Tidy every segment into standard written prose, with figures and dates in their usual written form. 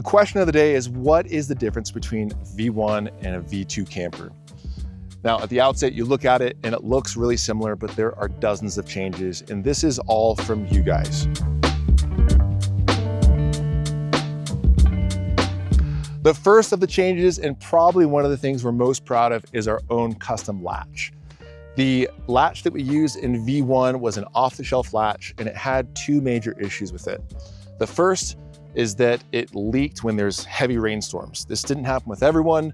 question of the day is, what is the difference between V1 and a V2 camper? Now, at the outset, you look at it and it looks really similar, but there are dozens of changes, and this is all from you guys. The first of the changes, and probably one of the things we're most proud of, is our own custom latch. The latch that we used in V1 was an off-the-shelf latch, and it had two major issues with it. The first is that it leaked when there's heavy rainstorms. This didn't happen with everyone,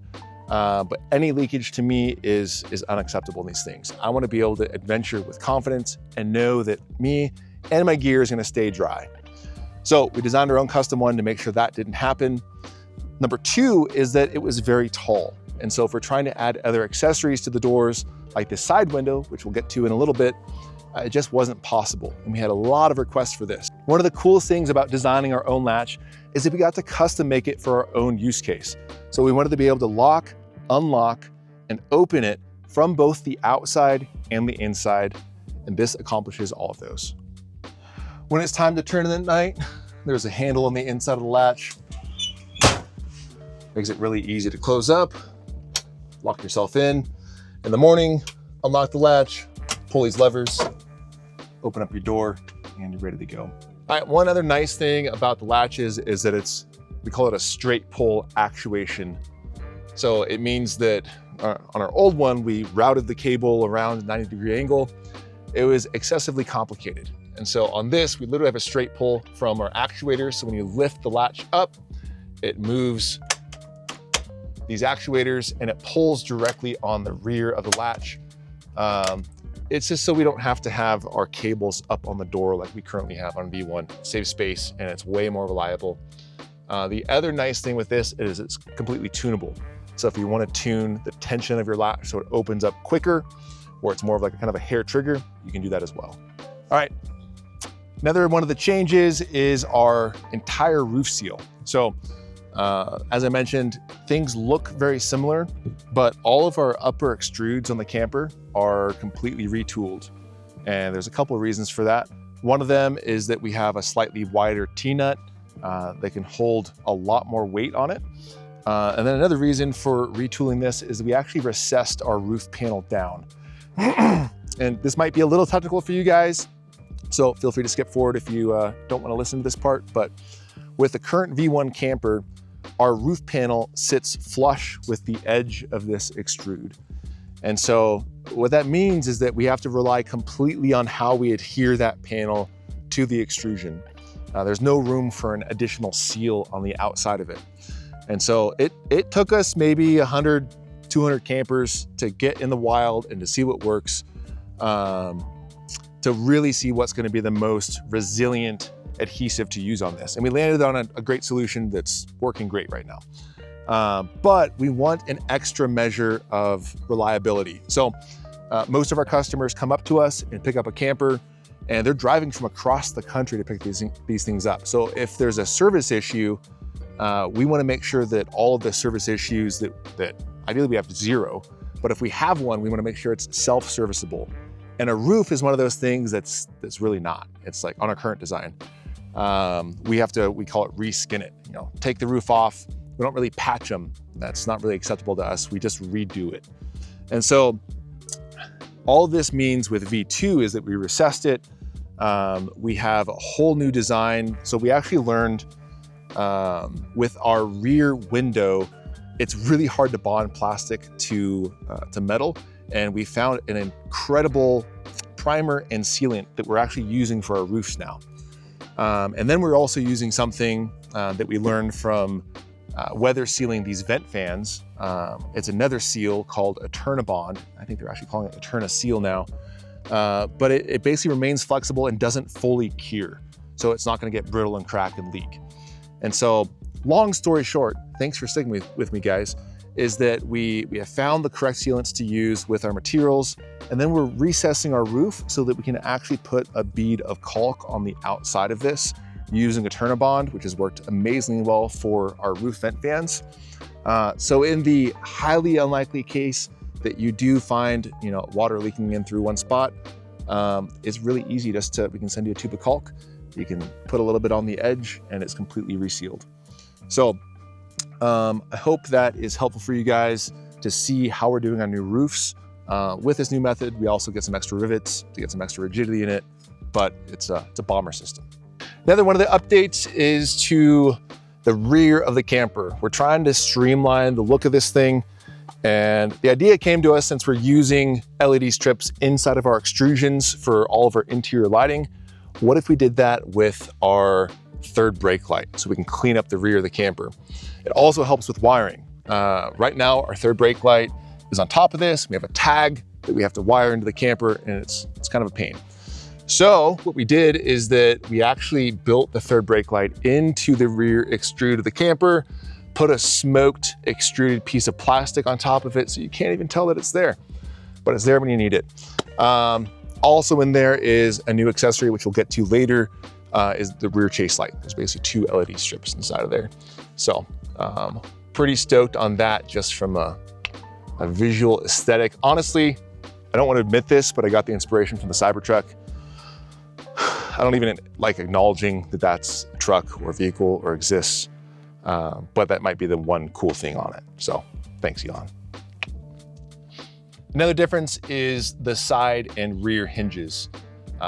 but any leakage to me is unacceptable in these things. I want to be able to adventure with confidence and know that me and my gear is going to stay dry. So we designed our own custom one to make sure that didn't happen. Number two is that it was very tall. And so if we're trying to add other accessories to the doors, like this side window, which we'll get to in a little bit, it just wasn't possible. And we had a lot of requests for this. One of the coolest things about designing our own latch is that we got to custom make it for our own use case. So we wanted to be able to lock, unlock, and open it from both the outside and the inside. And this accomplishes all of those. When it's time to turn in at night, there's a handle on the inside of the latch. Makes it really easy to close up, lock yourself in. In the morning, unlock the latch, pull these levers, open up your door, and you're ready to go. All right, one other nice thing about the latches is that we call it a straight pull actuation. So it means that on our old one, we routed the cable around a 90-degree angle. It was excessively complicated. And so on this, we literally have a straight pull from our actuators. So when you lift the latch up, it moves these actuators and it pulls directly on the rear of the latch. It's just so we don't have to have our cables up on the door like we currently have on V1. It saves space and it's way more reliable. The other nice thing with this is it's completely tunable. So if you want to tune the tension of your latch so it opens up quicker, or it's more of like a kind of a hair trigger, you can do that as well. All right, another one of the changes is our entire roof seal. So as I mentioned, things look very similar, but all of our upper extrudes on the camper are completely retooled. And there's a couple of reasons for that. One of them is that we have a slightly wider T-nut that can hold a lot more weight on it. And then another reason for retooling this is we actually recessed our roof panel down. And this might be a little technical for you guys, so feel free to skip forward if you don't want to listen to this part. But with the current V1 camper, our roof panel sits flush with the edge of this extrude. And so what that means is that we have to rely completely on how we adhere that panel to the extrusion. There's no room for an additional seal on the outside of it. And so it took us maybe 100, 200 campers to get in the wild and to see what works, to really see what's going to be the most resilient adhesive to use on this. And we landed on a great solution that's working great right now. But we want an extra measure of reliability. So most of our customers come up to us and pick up a camper, and they're driving from across the country to pick these things up. So if there's a service issue, we want to make sure that all of the service issues that ideally we have zero, but if we have one, we want to make sure it's self-serviceable. And a roof is one of those things that's really not. It's like on our current design. We call it reskin it. You know, take the roof off. We don't really patch them. That's not really acceptable to us. We just redo it. And so all this means with V2 is that we recessed it. We have a whole new design. So we actually learned with our rear window, it's really hard to bond plastic to metal. And we found an incredible primer and sealant that we're actually using for our roofs now. And then we're also using something that we learned from weather sealing these vent fans. It's another seal called Eternabond. I think they're actually calling it Eterna Seal now. But it basically remains flexible and doesn't fully cure. So it's not gonna get brittle and crack and leak. And so long story short, thanks for sticking with me guys, is that we have found the correct sealants to use with our materials, and then we're recessing our roof so that we can actually put a bead of caulk on the outside of this using Eternabond, which has worked amazingly well for our roof vent fans. So in the highly unlikely case that you do find water leaking in through one spot, it's really easy we can send you a tube of caulk. You can put a little bit on the edge and it's completely resealed. So I hope that is helpful for you guys to see how we're doing on new roofs. With this new method, we also get some extra rivets to get some extra rigidity in it, but it's a bomber system. Another one of the updates is to the rear of the camper. We're trying to streamline the look of this thing. And the idea came to us since we're using LED strips inside of our extrusions for all of our interior lighting. What if we did that with our third brake light so we can clean up the rear of the camper? It also helps with wiring. Right now, our third brake light is on top of this. We have a tag that we have to wire into the camper, and it's kind of a pain. So what we did is that we actually built the third brake light into the rear extrude of the camper, put a smoked extruded piece of plastic on top of it so you can't even tell that it's there, but it's there when you need it. Also in there is a new accessory, which we'll get to later, is the rear chase light. There's basically 2 LED strips inside of there. So pretty stoked on that just from a visual aesthetic. Honestly, I don't want to admit this, but I got the inspiration from the Cybertruck. I don't even like acknowledging that that's a truck or vehicle or exists, but that might be the one cool thing on it. So thanks, Elon. Another difference is the side and rear hinges.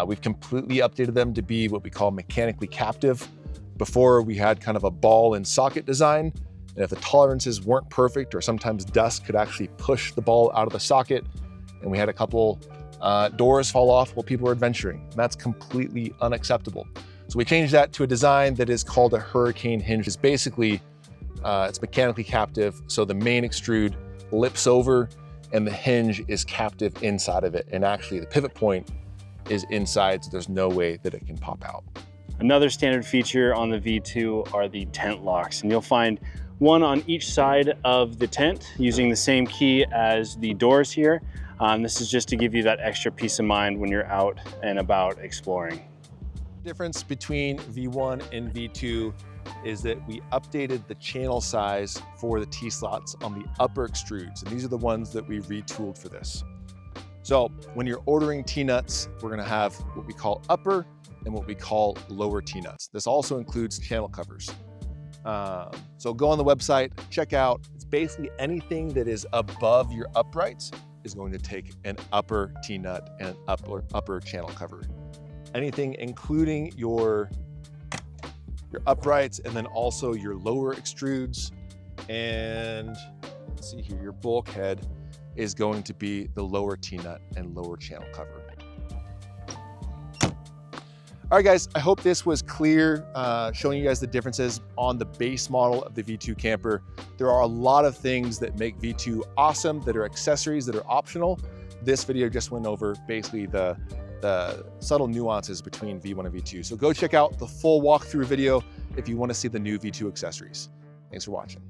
We've completely updated them to be what we call mechanically captive. Before we had kind of a ball and socket design, and if the tolerances weren't perfect or sometimes dust could actually push the ball out of the socket, and we had a couple doors fall off while people were adventuring. And that's completely unacceptable. So we changed that to a design that is called a hurricane hinge. It's basically, it's mechanically captive. So the main extrude lips over and the hinge is captive inside of it. And actually the pivot point is inside, so there's no way that it can pop out. Another standard feature on the V2 are the tent locks, and you'll find one on each side of the tent using the same key as the doors here. This is just to give you that extra peace of mind when you're out and about exploring. The difference between V1 and V2 is that we updated the channel size for the T-slots on the upper extrudes, and these are the ones that we retooled for this. So when you're ordering T-nuts, we're gonna have what we call upper and what we call lower T-nuts. This also includes channel covers. So go on the website, check out, it's basically anything that is above your uprights is going to take an upper T-nut and an upper channel cover. Anything including your uprights and then also your lower extrudes and let's see here, your bulkhead is going to be the lower T-nut and lower channel cover. All right, guys, I hope this was clear, showing you guys the differences on the base model of the V2 camper. There are a lot of things that make V2 awesome that are accessories that are optional. This video just went over basically the subtle nuances between V1 and V2. So go check out the full walkthrough video if you want to see the new V2 accessories. Thanks for watching.